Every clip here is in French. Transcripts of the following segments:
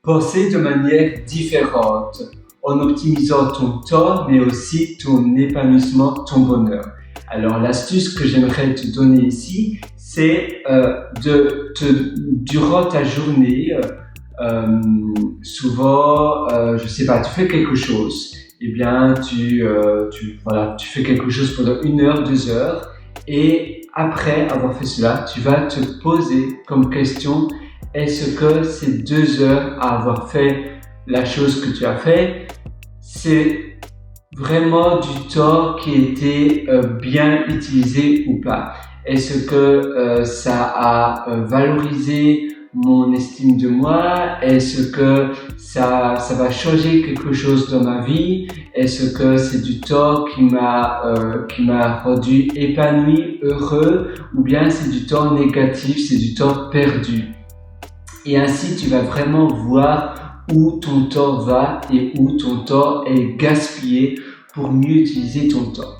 penser de manière différente en optimisant ton temps, mais aussi ton épanouissement, ton bonheur. Alors, l'astuce que j'aimerais te donner ici, c'est durant ta journée, souvent, je sais pas, tu fais quelque chose, eh bien, tu fais quelque chose pendant 1 heure, 2 heures, et après avoir fait cela, tu vas te poser comme question, est-ce que ces 2 heures à avoir fait la chose que tu as fait, c'est vraiment du temps qui a été bien utilisé ou pas? Est-ce que ça a valorisé mon estime de moi? Est-ce que ça va changer quelque chose dans ma vie? Est-ce que c'est du temps qui m'a rendu épanoui, heureux, ou bien c'est du temps négatif, c'est du temps perdu? Et ainsi, tu vas vraiment voir où ton temps va et où ton temps est gaspillé pour mieux utiliser ton temps.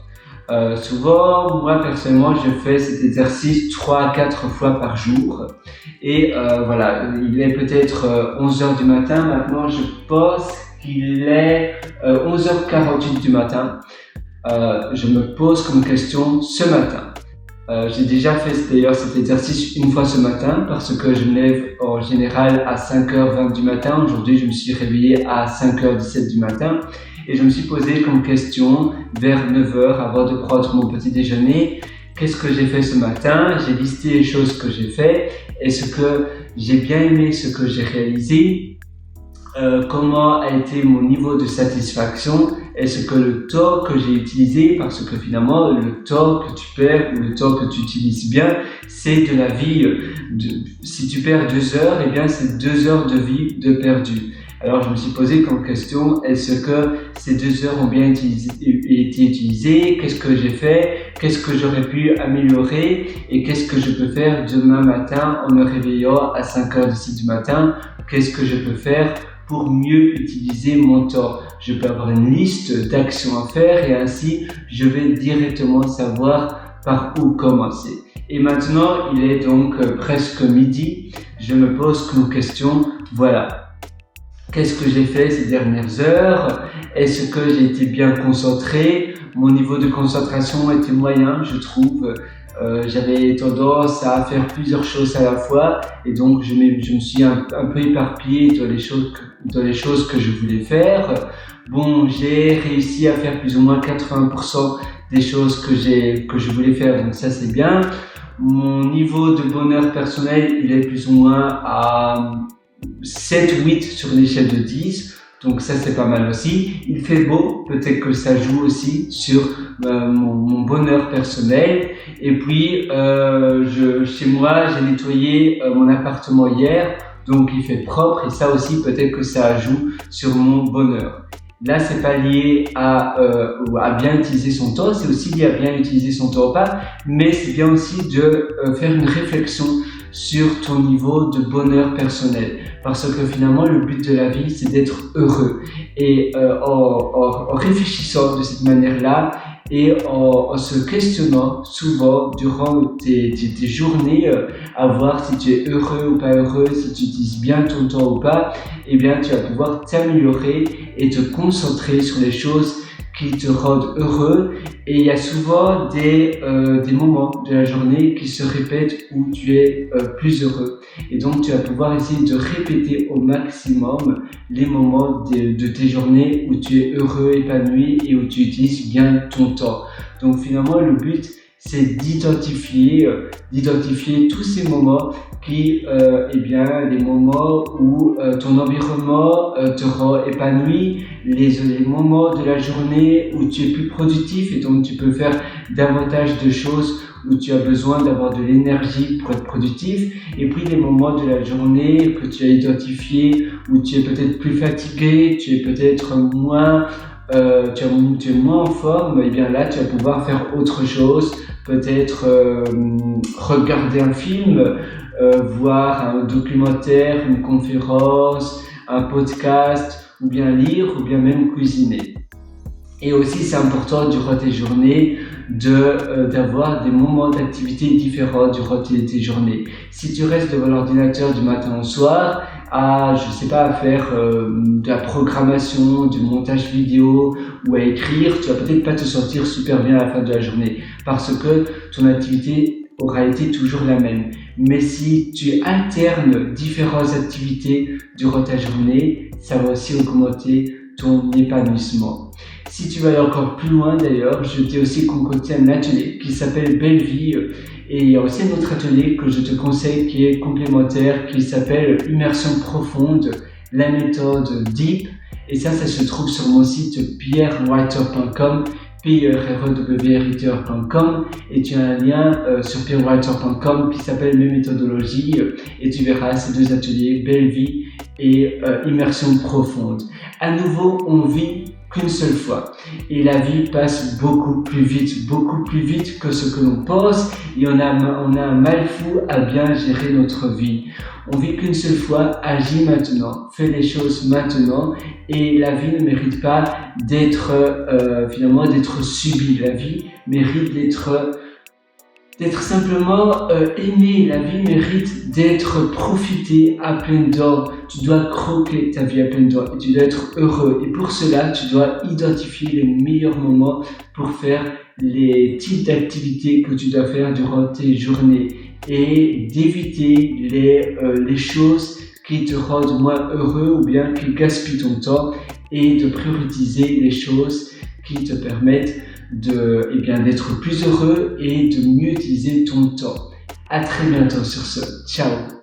Souvent, moi personnellement, je fais cet exercice 3 à 4 fois par jour. Et voilà, il est peut-être 11 heures du matin. Maintenant, je pense qu'il est 11h48 du matin. Je me pose comme question ce matin. J'ai déjà fait d'ailleurs cet exercice une fois ce matin parce que je me lève en général à 5h20 du matin. Aujourd'hui, je me suis réveillé à 5h17 du matin et je me suis posé comme question vers 9h avant de prendre mon petit déjeuner. Qu'est-ce que j'ai fait ce matin? J'ai listé les choses que j'ai fait. Est-ce que j'ai bien aimé ce que j'ai réalisé? Comment a été mon niveau de satisfaction? Est-ce que le temps que j'ai utilisé, parce que finalement le temps que tu perds ou le temps que tu utilises bien, c'est de la vie. Si tu perds 2 heures, eh bien c'est 2 heures de vie de perdu. Alors je me suis posé comme question, est-ce que ces 2 heures ont bien été utilisées? Qu'est-ce que j'ai fait? Qu'est-ce que j'aurais pu améliorer? Et qu'est-ce que je peux faire demain matin en me réveillant à 5h17 du matin? Qu'est-ce que je peux faire pour mieux utiliser mon temps? Je peux avoir une liste d'actions à faire et ainsi je vais directement savoir par où commencer. Et maintenant, il est donc presque midi. Je me pose comme question, voilà, qu'est-ce que j'ai fait ces dernières heures? Est-ce que j'ai été bien concentré? Mon niveau de concentration était moyen, je trouve. J'avais tendance à faire plusieurs choses à la fois et donc je me suis un peu éparpillé dans les choses que je voulais faire. Bon, j'ai réussi à faire plus ou moins 80% des choses que je voulais faire, donc ça c'est bien. Mon niveau de bonheur personnel, il est plus ou moins à 7-8 sur l'échelle de 10. Donc ça c'est pas mal aussi. Il fait beau, peut-être que ça joue aussi sur mon bonheur personnel. Et puis chez moi j'ai nettoyé mon appartement hier, donc il fait propre et ça aussi peut-être que ça joue sur mon bonheur. Là c'est pas lié à bien utiliser son temps, c'est aussi lié à bien utiliser son temps ou pas, mais c'est bien aussi de faire une réflexion sur ton niveau de bonheur personnel. Parce que finalement, le but de la vie, c'est d'être heureux. Et en réfléchissant de cette manière-là et en se questionnant souvent durant tes journées, à voir si tu es heureux ou pas heureux, si tu utilises bien ton temps ou pas, eh bien, tu vas pouvoir t'améliorer et te concentrer sur les choses qui te rendent heureux. Et il y a souvent des moments de la journée qui se répètent où tu es plus heureux. Et donc, tu vas pouvoir essayer de répéter au maximum les moments de tes journées où tu es heureux, épanoui et où tu utilises bien ton temps. Donc, finalement, le but, c'est d'identifier tous ces moments qui, les moments où ton environnement te rend épanoui, les moments de la journée où tu es plus productif et donc tu peux faire davantage de choses où tu as besoin d'avoir de l'énergie pour être productif, et puis les moments de la journée que tu as identifiés où tu es peut-être plus fatigué, tu es peut-être moins tu es moins en forme, et bien là tu vas pouvoir faire autre chose, peut-être regarder un film, voir un documentaire, une conférence, un podcast, ou bien lire, ou bien même cuisiner. Et aussi c'est important durant tes journées d'avoir des moments d'activité différents durant tes journées. Si tu restes devant l'ordinateur du matin au soir, à, je sais pas, à faire de la programmation, du montage vidéo ou à écrire, tu vas peut-être pas te sentir super bien à la fin de la journée parce que ton activité aura été toujours la même. Mais si tu alternes différentes activités durant ta journée, ça va aussi augmenter ton épanouissement. Si tu veux aller encore plus loin d'ailleurs, je t'ai aussi concocté un atelier qui s'appelle Belle Vie. Et il y a aussi un autre atelier que je te conseille qui est complémentaire, qui s'appelle Immersion profonde, la méthode DEEP. Et ça se trouve sur mon site pierrewriter.com, pierrewriter.com, et tu as un lien sur pierrewriter.com qui s'appelle Mes méthodologies, et tu verras ces deux ateliers, Belle Vie et Immersion profonde. À nouveau, on vit qu'une seule fois. Et la vie passe beaucoup plus vite que ce que l'on pense, et on a un mal fou à bien gérer notre vie. On vit qu'une seule fois, agis maintenant, fais les choses maintenant, et la vie ne mérite pas d'être d'être subie. La vie mérite d'être simplement aimée. La vie mérite d'être profitée à pleines dents. Tu dois croquer ta vie à pleines dents et tu dois être heureux. Et pour cela, tu dois identifier les meilleurs moments pour faire les types d'activités que tu dois faire durant tes journées et d'éviter les choses qui te rendent moins heureux ou bien qui gaspillent ton temps et de prioriser les choses qui te permettent d'être plus heureux et de mieux utiliser ton temps. À très bientôt sur ce. Ciao!